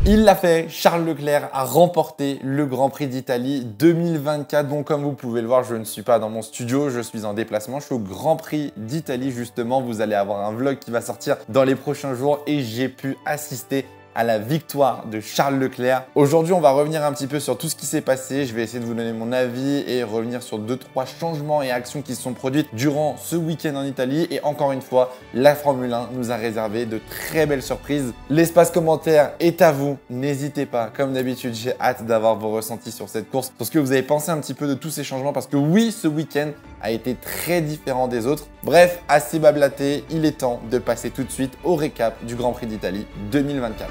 Il l'a fait, Charles Leclerc a remporté le Grand Prix d'Italie 2024. Bon, comme vous pouvez le voir, je ne suis pas dans mon studio, je suis en déplacement. Je suis au Grand Prix d'Italie justement. Vous allez avoir un vlog qui va sortir dans les prochains jours et j'ai pu assister à la victoire de Charles Leclerc. Aujourd'hui, on va revenir un petit peu sur tout ce qui s'est passé. Je vais essayer de vous donner mon avis et revenir sur 2-3 changements et actions qui se sont produites durant ce week-end en Italie. Et encore une fois, la Formule 1 nous a réservé de très belles surprises. L'espace commentaire est à vous. N'hésitez pas, comme d'habitude, j'ai hâte d'avoir vos ressentis sur cette course, sur ce que vous avez pensé un petit peu de tous ces changements, parce que oui, ce week-end a été très différent des autres. Bref, assez bablaté, il est temps de passer tout de suite au récap du Grand Prix d'Italie 2024.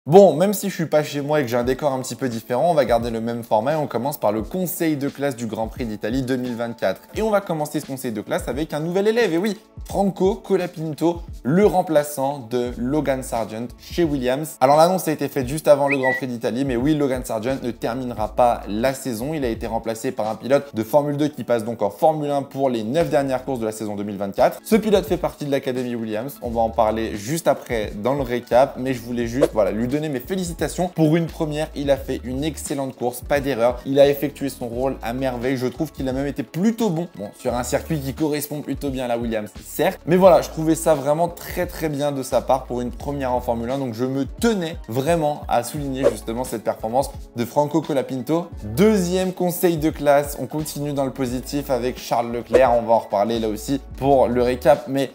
Bon, même si je suis pas chez moi et que j'ai un décor un petit peu différent, on va garder le même format et on commence par le conseil de classe du Grand Prix d'Italie 2024. Et on va commencer ce conseil de classe avec un nouvel élève, et oui, Franco Colapinto, le remplaçant de Logan Sargeant chez Williams. Alors l'annonce a été faite juste avant le Grand Prix d'Italie, mais oui, Logan Sargeant ne terminera pas la saison. Il a été remplacé par un pilote de Formule 2 qui passe donc en Formule 1 pour les 9 dernières courses de la saison 2024. Ce pilote fait partie de l'académie Williams, on va en parler juste après dans le récap, mais je voulais juste lui donner mes félicitations pour une première. Il a fait une excellente course, pas d'erreur. Il a effectué son rôle à merveille. Je trouve qu'il a même été plutôt bon, sur un circuit qui correspond plutôt bien à la Williams, certes. Mais voilà, je trouvais ça vraiment très bien de sa part pour une première en Formule 1. Donc je me tenais vraiment à souligner justement cette performance de Franco Colapinto. Deuxième conseil de classe, on continue dans le positif avec Charles Leclerc. On va en reparler là aussi pour le récap, mais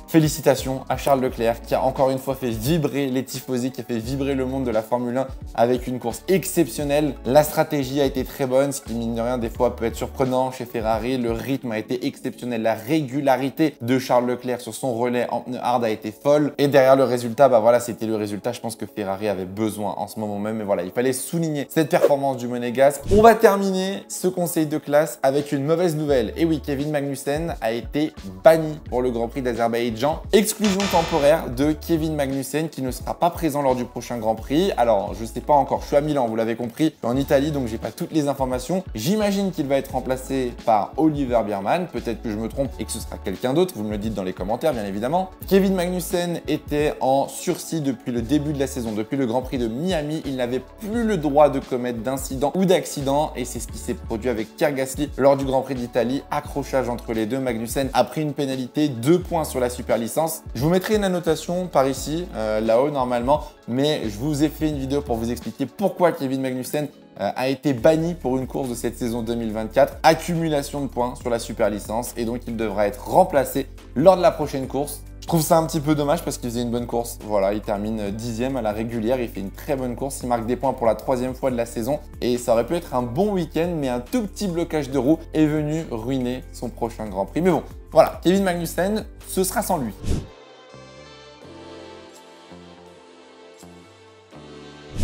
félicitations à Charles Leclerc qui a encore une fois fait vibrer les tifosi, qui a fait vibrer le monde de la Formule 1 avec une course exceptionnelle. La stratégie a été très bonne, ce qui mine de rien des fois peut être surprenant chez Ferrari. Le rythme a été exceptionnel, la régularité de Charles Leclerc sur son relais en pneu hard a été folle. Et derrière le résultat, c'était le résultat je pense que Ferrari avait besoin en ce moment même. Mais voilà, il fallait souligner cette performance du Monégasque. On va terminer ce conseil de classe avec une mauvaise nouvelle. Et oui, Kevin Magnussen a été banni pour le Grand Prix d'Azerbaïdjan. Exclusion temporaire de Kevin Magnussen qui ne sera pas présent lors du prochain Grand Prix. Alors, je ne sais pas encore, je suis à Milan, vous l'avez compris, je suis en Italie, donc j'ai pas toutes les informations. J'imagine qu'il va être remplacé par Oliver Biermann. Peut-être que je me trompe et que ce sera quelqu'un d'autre. Vous me le dites dans les commentaires, bien évidemment. Kevin Magnussen était en sursis depuis le début de la saison, depuis le Grand Prix de Miami. Il n'avait plus le droit de commettre d'incidents ou d'accidents et c'est ce qui s'est produit avec Pierre Gasly lors du Grand Prix d'Italie. Accrochage entre les deux. Magnussen a pris une pénalité, 2 points sur la super licence. Je vous mettrai une annotation par ici, là-haut normalement, mais je vous ai fait une vidéo pour vous expliquer pourquoi Kevin Magnussen a été banni pour une course de cette saison 2024. Accumulation de points sur la super licence et donc il devra être remplacé lors de la prochaine course. Je trouve ça un petit peu dommage parce qu'il faisait une bonne course. Voilà, il termine 10e à la régulière, il fait une très bonne course, il marque des points pour la 3e fois de la saison et ça aurait pu être un bon week-end, mais un tout petit blocage de roue est venu ruiner son prochain Grand Prix. Mais bon, voilà, Kevin Magnussen, ce sera sans lui.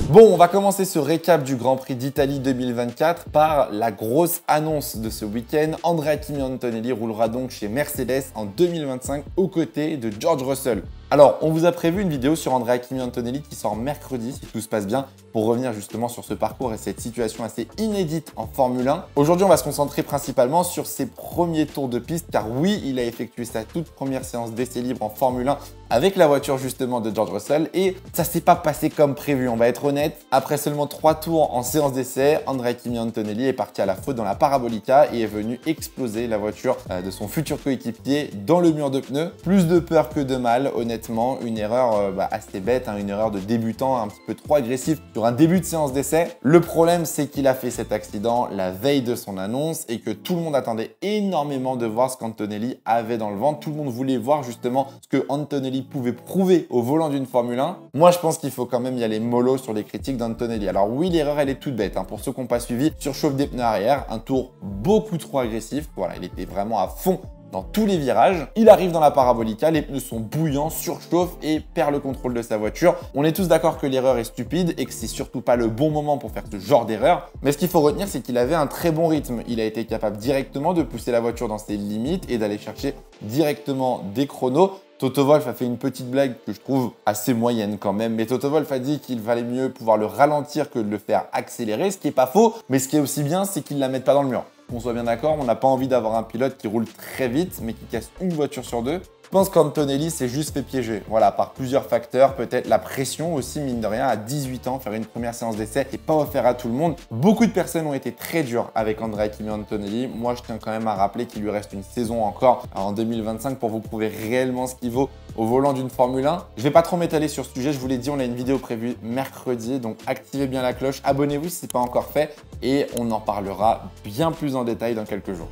Bon, on va commencer ce récap du Grand Prix d'Italie 2024 par la grosse annonce de ce week-end. Andrea Kimi Antonelli roulera donc chez Mercedes en 2025 aux côtés de George Russell. Alors, on vous a prévu une vidéo sur Andrea Kimi Antonelli qui sort mercredi, si tout se passe bien, pour revenir justement sur ce parcours et cette situation assez inédite en Formule 1. Aujourd'hui, on va se concentrer principalement sur ses premiers tours de piste, car oui, il a effectué sa toute première séance d'essai libre en Formule 1 avec la voiture justement de George Russell et ça s'est pas passé comme prévu, on va être honnête. Après seulement 3 tours en séance d'essai, Andrea Kimi Antonelli est parti à la faute dans la parabolica et est venu exploser la voiture de son futur coéquipier dans le mur de pneus. Plus de peur que de mal, honnêtement. Une erreur assez bête, une erreur de débutant un petit peu trop agressif sur un début de séance d'essai. Le problème, c'est qu'il a fait cet accident la veille de son annonce et que tout le monde attendait énormément de voir ce qu'Antonelli avait dans le ventre. Tout le monde voulait voir justement ce que Antonelli pouvait prouver au volant d'une Formule 1. Moi, je pense qu'il faut quand même y aller mollo sur les critiques d'Antonelli. Alors oui, l'erreur, elle est toute bête. Pour ceux qui n'ont pas suivi, surchauffe des pneus arrière, un tour beaucoup trop agressif. Voilà, il était vraiment à fond dans tous les virages. Il arrive dans la parabolica, les pneus sont bouillants, surchauffe et perd le contrôle de sa voiture. On est tous d'accord que l'erreur est stupide et que c'est surtout pas le bon moment pour faire ce genre d'erreur. Mais ce qu'il faut retenir, c'est qu'il avait un très bon rythme. Il a été capable directement de pousser la voiture dans ses limites et d'aller chercher directement des chronos, Toto Wolff a fait une petite blague que je trouve assez moyenne quand même, mais Toto Wolff a dit qu'il valait mieux pouvoir le ralentir que de le faire accélérer, ce qui est pas faux, mais ce qui est aussi bien, c'est qu'il la mette pas dans le mur. Qu'on soit bien d'accord, on n'a pas envie d'avoir un pilote qui roule très vite, mais qui casse une voiture sur deux. Je pense qu'Antonelli s'est juste fait piéger, voilà, par plusieurs facteurs, peut-être la pression aussi, mine de rien, à 18 ans, faire une première séance d'essai n'est pas offert à tout le monde. Beaucoup de personnes ont été très dures avec Andrea Kimi Antonelli. Moi, je tiens quand même à rappeler qu'il lui reste une saison encore en 2025 pour vous prouver réellement ce qu'il vaut au volant d'une Formule 1. Je vais pas trop m'étaler sur ce sujet, je vous l'ai dit, on a une vidéo prévue mercredi, donc activez bien la cloche, abonnez-vous si ce n'est pas encore fait et on en parlera bien plus en détail dans quelques jours.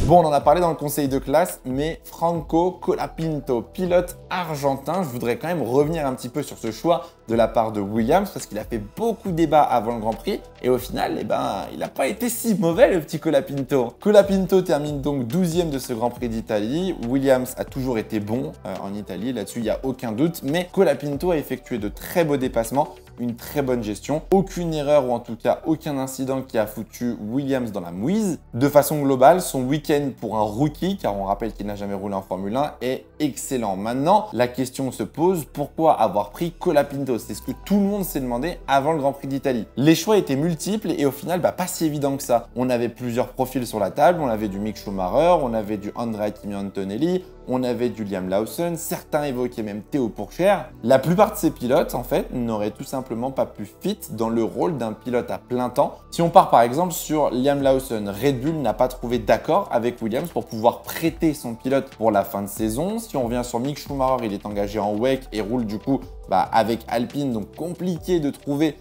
Bon, on en a parlé dans le conseil de classe, mais Franco Colapinto, pilote argentin, je voudrais quand même revenir un petit peu sur ce choix de la part de Williams parce qu'il a fait beaucoup débat avant le Grand Prix et au final, il n'a pas été si mauvais le petit Colapinto. Colapinto termine donc 12e de ce Grand Prix d'Italie. Williams a toujours été bon en Italie, là-dessus il n'y a aucun doute, mais Colapinto a effectué de très beaux dépassements, une très bonne gestion, aucune erreur ou en tout cas aucun incident qui a foutu Williams dans la mouise. De façon globale, son week-end pour un rookie, car on rappelle qu'il n'a jamais roulé en Formule 1, est excellent. Maintenant, la question se pose, pourquoi avoir pris Colapinto? C'est ce que tout le monde s'est demandé avant le Grand Prix d'Italie. Les choix étaient multiples et au final, pas si évident que ça. On avait plusieurs profils sur la table, on avait du Mick Schumacher, on avait du Andrea Kimi Antonelli, on avait du Liam Lawson, certains évoquaient même Théo Pourchaire. La plupart de ces pilotes, en fait, n'auraient tout simplement pas pu fit dans le rôle d'un pilote à plein temps. Si on part par exemple sur Liam Lawson, Red Bull n'a pas trouvé d'accord avec Williams pour pouvoir prêter son pilote pour la fin de saison. Si on revient sur Mick Schumacher, il est engagé en WEC et roule du coup avec Alpine, donc compliqué de trouver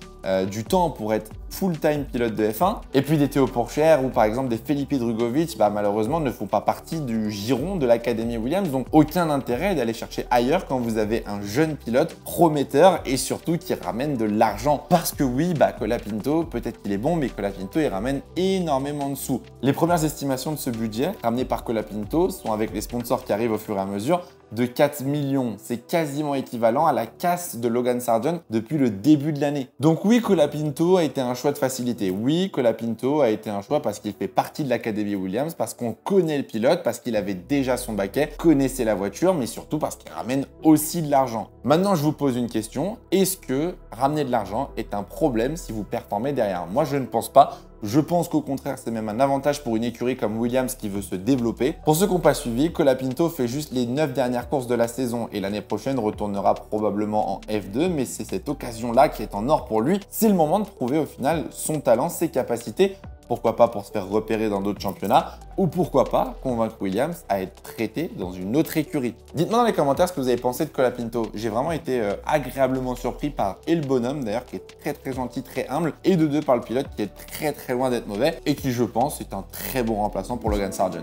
du temps pour être full-time pilote de F1. Et puis des Théo Pourchaire ou par exemple des Felipe Drugovich, malheureusement ne font pas partie du giron de l'Académie Williams, donc aucun intérêt d'aller chercher ailleurs quand vous avez un jeune pilote prometteur et surtout qui ramène de l'argent. Parce que oui, Colapinto, peut-être qu'il est bon, mais Colapinto il ramène énormément de sous. Les premières estimations de ce budget ramenées par Colapinto sont avec les sponsors qui arrivent au fur et à mesure de 4 millions. C'est quasiment équivalent à la casse de Logan Sargent depuis le début de l'année. Donc oui, Colapinto a été un choix de facilité. Oui, Colapinto a été un choix parce qu'il fait partie de l'Académie Williams, parce qu'on connaît le pilote, parce qu'il avait déjà son baquet, connaissait la voiture, mais surtout parce qu'il ramène aussi de l'argent. Maintenant, je vous pose une question. Est-ce que ramener de l'argent est un problème si vous performez derrière? Moi, je ne pense pas. Je pense qu'au contraire, c'est même un avantage pour une écurie comme Williams qui veut se développer. Pour ceux qui n'ont pas suivi, Colapinto fait juste les 9 dernières courses de la saison et l'année prochaine retournera probablement en F2, mais c'est cette occasion-là qui est en or pour lui. C'est le moment de prouver au final son talent, ses capacités. Pourquoi pas pour se faire repérer dans d'autres championnats ou pourquoi pas convaincre Williams à être prêté dans une autre écurie. Dites-moi dans les commentaires ce que vous avez pensé de Colapinto. J'ai vraiment été agréablement surpris par le bonhomme d'ailleurs qui est très gentil, très humble et de deux par le pilote qui est très loin d'être mauvais et qui je pense est un très bon remplaçant pour Logan Sargent.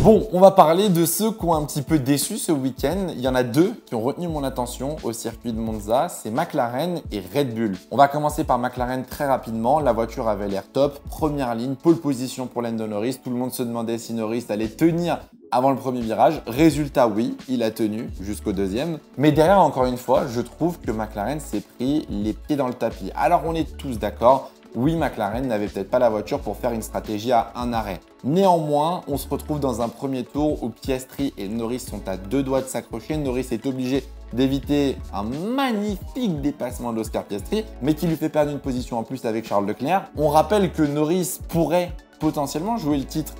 Bon, on va parler de ceux qui ont un petit peu déçu ce week-end. Il y en a deux qui ont retenu mon attention au circuit de Monza, c'est McLaren et Red Bull. On va commencer par McLaren très rapidement. La voiture avait l'air top. Première ligne, pole position pour Lando Norris. Tout le monde se demandait si Norris allait tenir avant le premier virage. Résultat, oui, il a tenu jusqu'au deuxième. Mais derrière, encore une fois, je trouve que McLaren s'est pris les pieds dans le tapis. Alors, on est tous d'accord. Oui, McLaren n'avait peut-être pas la voiture pour faire une stratégie à un arrêt. Néanmoins, on se retrouve dans un premier tour où Piastri et Norris sont à deux doigts de s'accrocher. Norris est obligé d'éviter un magnifique dépassement d'Oscar Piastri, mais qui lui fait perdre une position en plus avec Charles Leclerc. On rappelle que Norris pourrait potentiellement jouer le titre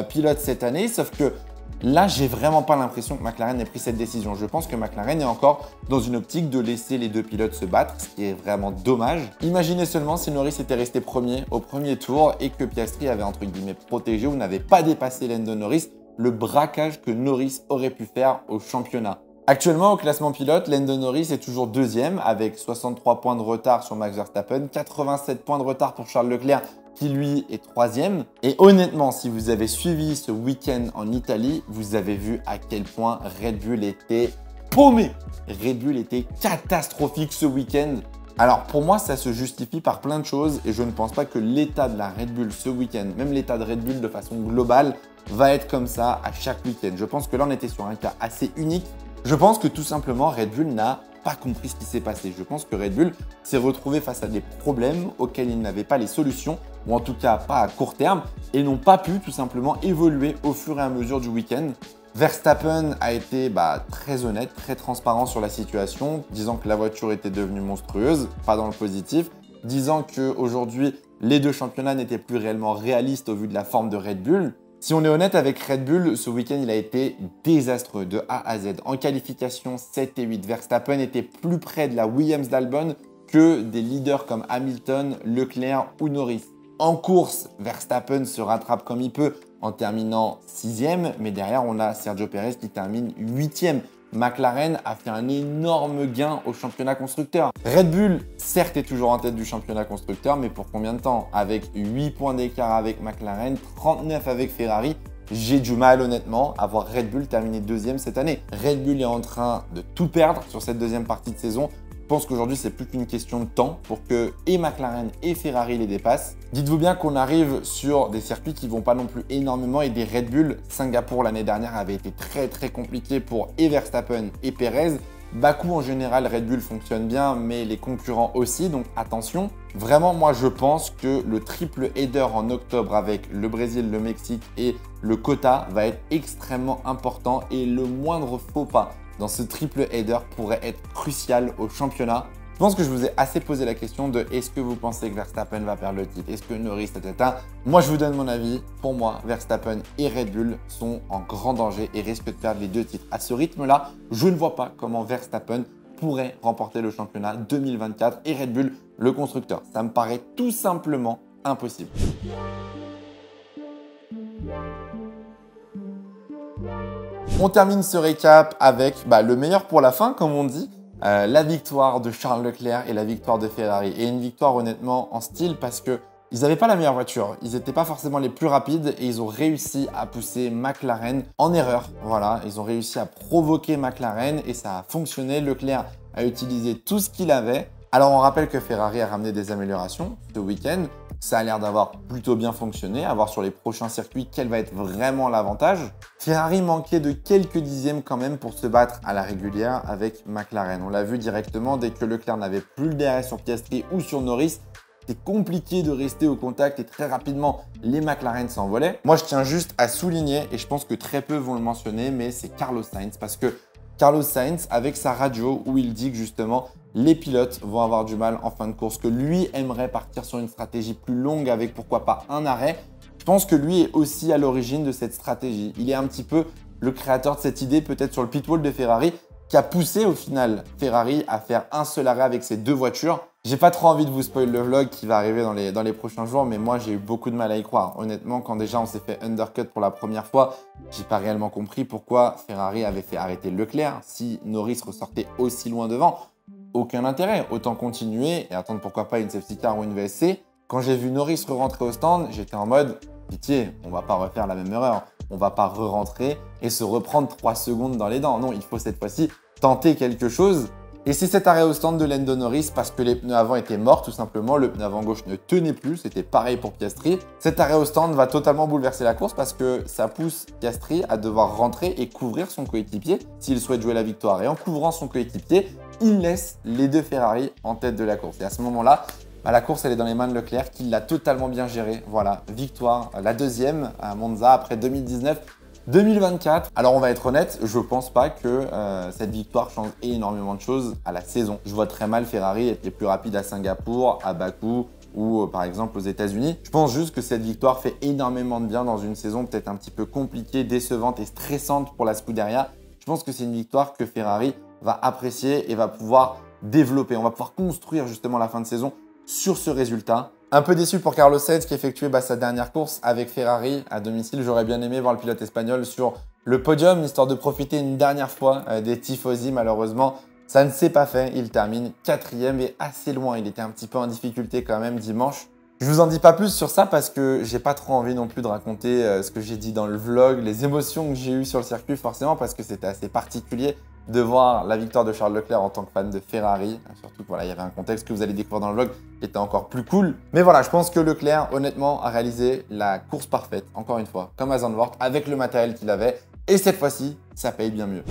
pilote cette année, sauf que là, j'ai vraiment pas l'impression que McLaren ait pris cette décision. Je pense que McLaren est encore dans une optique de laisser les deux pilotes se battre, ce qui est vraiment dommage. Imaginez seulement si Norris était resté premier au premier tour et que Piastri avait entre guillemets protégé ou n'avait pas dépassé Lando Norris, le braquage que Norris aurait pu faire au championnat. Actuellement, au classement pilote, Lando Norris est toujours deuxième avec 63 points de retard sur Max Verstappen, 87 points de retard pour Charles Leclerc qui lui est troisième. Et honnêtement, si vous avez suivi ce week-end en Italie, vous avez vu à quel point Red Bull était paumé. Red Bull était catastrophique ce week-end. Alors pour moi, ça se justifie par plein de choses et je ne pense pas que l'état de la Red Bull ce week-end, même l'état de Red Bull de façon globale, va être comme ça à chaque week-end. Je pense que là, on était sur un cas assez unique. Je pense que tout simplement, Red Bull n'a pas compris ce qui s'est passé. Je pense que Red Bull s'est retrouvé face à des problèmes auxquels il n'avait pas les solutions, ou en tout cas pas à court terme, et n'ont pas pu tout simplement évoluer au fur et à mesure du week-end. Verstappen a été très honnête, très transparent sur la situation, disant que la voiture était devenue monstrueuse, pas dans le positif, disant qu'aujourd'hui, les deux championnats n'étaient plus réellement réalistes au vu de la forme de Red Bull. Si on est honnête avec Red Bull, ce week-end, il a été désastreux de A à Z. En qualification 7 et 8, Verstappen était plus près de la Williams d'Albon que des leaders comme Hamilton, Leclerc ou Norris. En course, Verstappen se rattrape comme il peut en terminant 6e, mais derrière, on a Sergio Pérez qui termine 8e. McLaren a fait un énorme gain au championnat constructeur. Red Bull, certes, est toujours en tête du championnat constructeur, mais pour combien de temps? Avec 8 points d'écart avec McLaren, 39 avec Ferrari. J'ai du mal honnêtement à voir Red Bull terminer deuxième cette année. Red Bull est en train de tout perdre sur cette deuxième partie de saison. Je pense qu'aujourd'hui, c'est plus qu'une question de temps pour que et McLaren et Ferrari les dépassent. Dites-vous bien qu'on arrive sur des circuits qui ne vont pas non plus énormément aider Red Bull. Singapour l'année dernière avait été très compliqué pour et Verstappen et Perez. Bakou en général, Red Bull fonctionne bien, mais les concurrents aussi, donc attention. Vraiment, moi je pense que le triple header en octobre avec le Brésil, le Mexique et le quota va être extrêmement important et le moindre faux pas dans ce triple header pourrait être crucial au championnat. Je pense que je vous ai assez posé la question de est-ce que vous pensez que Verstappen va perdre le titre? Est-ce que Norris, etc. Moi, je vous donne mon avis. Pour moi, Verstappen et Red Bull sont en grand danger et risquent de perdre les deux titres. À ce rythme-là, je ne vois pas comment Verstappen pourrait remporter le championnat 2024 et Red Bull le constructeur. Ça me paraît tout simplement impossible. On termine ce récap avec le meilleur pour la fin, comme on dit. La victoire de Charles Leclerc et la victoire de Ferrari. Et une victoire honnêtement en style parce que ils n'avaient pas la meilleure voiture. Ils n'étaient pas forcément les plus rapides et ils ont réussi à pousser McLaren en erreur. Voilà, ils ont réussi à provoquer McLaren et ça a fonctionné. Leclerc a utilisé tout ce qu'il avait. Alors on rappelle que Ferrari a ramené des améliorations ce week-end. Ça a l'air d'avoir plutôt bien fonctionné. À voir sur les prochains circuits quel va être vraiment l'avantage. Ferrari manquait de quelques dixièmes quand même pour se battre à la régulière avec McLaren. On l'a vu directement, dès que Leclerc n'avait plus le DRS sur Piastri ou sur Norris, c'était compliqué de rester au contact et très rapidement, les McLaren s'envolaient. Moi, je tiens juste à souligner, et je pense que très peu vont le mentionner, mais c'est Carlos Sainz parce que Carlos Sainz, avec sa radio où il dit que justement, les pilotes vont avoir du mal en fin de course, que lui aimerait partir sur une stratégie plus longue avec pourquoi pas un arrêt. Je pense que lui est aussi à l'origine de cette stratégie. Il est un petit peu le créateur de cette idée, peut-être sur le pit wall de Ferrari, qui a poussé au final Ferrari à faire un seul arrêt avec ces deux voitures. J'ai pas trop envie de vous spoiler le vlog qui va arriver dans les prochains jours, mais moi j'ai eu beaucoup de mal à y croire. Honnêtement, quand déjà on s'est fait undercut pour la première fois, j'ai pas réellement compris pourquoi Ferrari avait fait arrêter Leclerc si Norris ressortait aussi loin devant. Aucun intérêt, autant continuer et attendre pourquoi pas une safety car ou une VSC. Quand j'ai vu Norris re-rentrer au stand, j'étais en mode pitié, on va pas refaire la même erreur. On va pas re-rentrer et se reprendre 3 secondes dans les dents. Non, il faut cette fois-ci tenter quelque chose. Et c'est cet arrêt au stand de Lando Norris parce que les pneus avant étaient morts tout simplement. Le pneu avant gauche ne tenait plus, c'était pareil pour Piastri. Cet arrêt au stand va totalement bouleverser la course parce que ça pousse Piastri à devoir rentrer et couvrir son coéquipier s'il souhaite jouer la victoire. Et en couvrant son coéquipier, il laisse les deux Ferrari en tête de la course. Et à ce moment-là, la course elle est dans les mains de Leclerc qui l'a totalement bien gérée. Voilà, victoire, la deuxième à Monza après 2019-2024. Alors on va être honnête, je pense pas que cette victoire change énormément de choses à la saison. Je vois très mal Ferrari être les plus rapides à Singapour, à Bakou ou par exemple aux États-Unis. Je pense juste que cette victoire fait énormément de bien dans une saison peut-être un petit peu compliquée, décevante et stressante pour la Scuderia. Je pense que c'est une victoire que Ferrari va apprécier et va pouvoir développer. On va pouvoir construire justement la fin de saison sur ce résultat. Un peu déçu pour Carlos Sainz qui effectuait sa dernière course avec Ferrari à domicile. J'aurais bien aimé voir le pilote espagnol sur le podium, histoire de profiter une dernière fois des tifosi. Malheureusement, ça ne s'est pas fait. Il termine 4e et assez loin. Il était un petit peu en difficulté quand même dimanche. Je vous en dis pas plus sur ça parce que j'ai pas trop envie non plus de raconter ce que j'ai dit dans le vlog, les émotions que j'ai eues sur le circuit forcément parce que c'était assez particulier de voir la victoire de Charles Leclerc en tant que fan de Ferrari. Surtout que il y avait un contexte que vous allez découvrir dans le vlog qui était encore plus cool. Mais voilà, je pense que Leclerc, honnêtement, a réalisé la course parfaite, encore une fois, comme à Zandvoort, avec le matériel qu'il avait. Et cette fois-ci, ça paye bien mieux.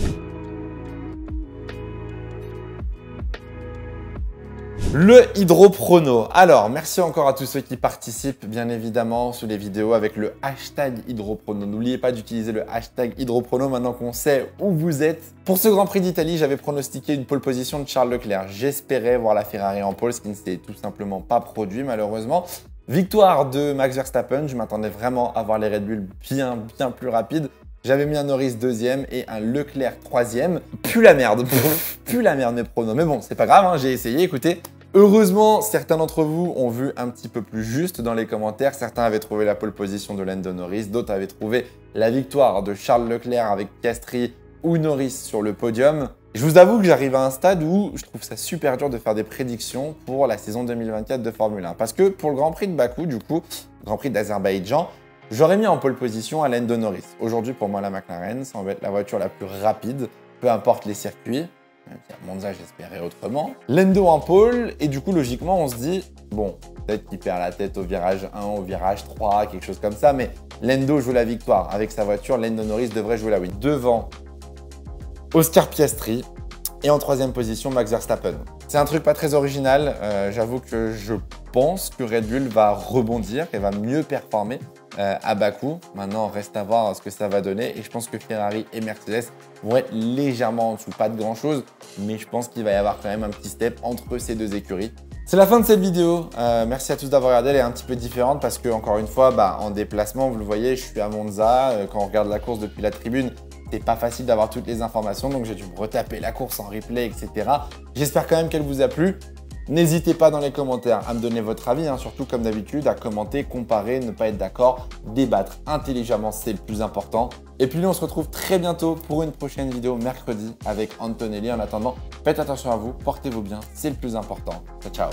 Le hydroprono. Alors, merci encore à tous ceux qui participent, bien évidemment, sous les vidéos avec le hashtag hydroprono. N'oubliez pas d'utiliser le hashtag hydroprono maintenant qu'on sait où vous êtes. Pour ce Grand Prix d'Italie, j'avais pronostiqué une pole position de Charles Leclerc. J'espérais voir la Ferrari en pole, ce qui ne s'est tout simplement pas produit, malheureusement. Victoire de Max Verstappen. Je m'attendais vraiment à voir les Red Bull bien plus rapides. J'avais mis un Norris 2e et un Leclerc 3e. Plus la merde. Plus la merde mes pronos. Mais bon, c'est pas grave, hein, j'ai essayé, écoutez. Heureusement, certains d'entre vous ont vu un petit peu plus juste dans les commentaires. Certains avaient trouvé la pole position de Lando Norris, d'autres avaient trouvé la victoire de Charles Leclerc avec Piastri ou Norris sur le podium. Je vous avoue que j'arrive à un stade où je trouve ça super dur de faire des prédictions pour la saison 2024 de Formule 1. Parce que pour le Grand Prix de Bakou, du coup, Grand Prix d'Azerbaïdjan, j'aurais mis en pole position à Lando Norris. Aujourd'hui, pour moi, la McLaren, ça va être la voiture la plus rapide, peu importe les circuits. À Monza, j'espérais autrement. Lando en pole, et du coup, logiquement, on se dit, bon, peut-être qu'il perd la tête au virage 1, au virage 3, quelque chose comme ça, mais Lando joue la victoire. Avec sa voiture, Lando Norris devrait jouer la win. Devant Oscar Piastri, et en 3e position, Max Verstappen. C'est un truc pas très original, j'avoue que je pense que Red Bull va rebondir et va mieux performer à Bakou. Maintenant, reste à voir ce que ça va donner. Et je pense que Ferrari et Mercedes vont être légèrement en dessous. Pas de grand chose, mais je pense qu'il va y avoir quand même un petit step entre ces deux écuries. C'est la fin de cette vidéo. Merci à tous d'avoir regardé. Elle est un petit peu différente parce que, encore une fois, en déplacement, vous le voyez, je suis à Monza. Quand on regarde la course depuis la tribune, c'est pas facile d'avoir toutes les informations. Donc, j'ai dû me retaper la course en replay, etc. J'espère quand même qu'elle vous a plu. N'hésitez pas dans les commentaires à me donner votre avis, surtout comme d'habitude, à commenter, comparer, ne pas être d'accord, débattre intelligemment, c'est le plus important. Et puis nous, on se retrouve très bientôt pour une prochaine vidéo mercredi avec Antonelli. En attendant, faites attention à vous, portez-vous bien, c'est le plus important. Ciao, ciao.